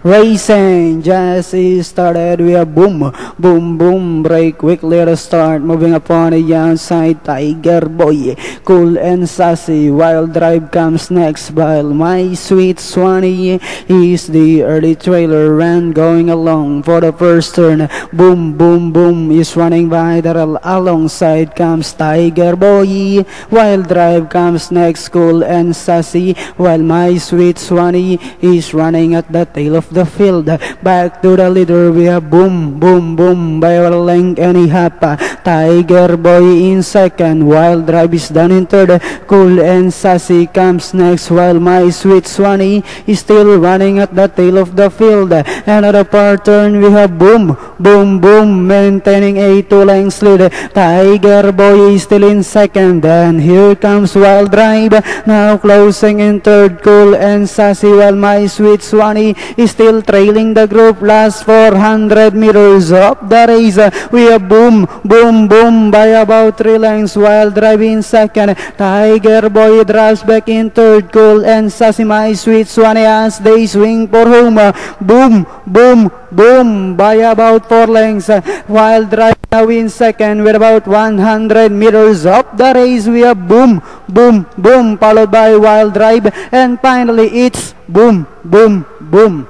Racing just started. We have boom, boom, boom. Break quickly to start. Moving upon the outside. Tiger Boy, cool and sassy. Wild Drive comes next. While My Sweet Swanee is the early trailer and going along for the first turn. Boom, boom, boom is running by the alongside comes Tiger Boy. Wild Drive comes next. Cool and sassy. While My Sweet Swanee is running at the tail of the field. Back to the leader, we have boom, boom, boom by a length and a half. Tiger Boy in second. Wild Drive is done in third. Cool and sassy comes next, while My Sweet Swanee is still running at the tail of the field. And at the far turn, we have boom, boom, boom, maintaining a 2 lengths lead. Tiger Boy is still in second. And here comes Wild Drive, now closing in third. Cool and sassy, while My Sweet Swanee is still trailing the group. Last 400 meters of the race, we have boom, boom, boom by about 3 lengths. Wild Drive in second. Tiger Boy drives back in third. Cool and sassy, My Sweet Swanee as they swing for home. Boom, boom, boom by about 4 lengths. Wild Drive now in second with about 100 meters of the race. We have boom, boom, boom followed by Wild Drive, and finally it's boom, boom, boom.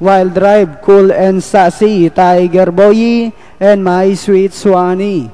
Wild Drive, Cool and Sassy, Tiger Boy, and My Sweet Swanee.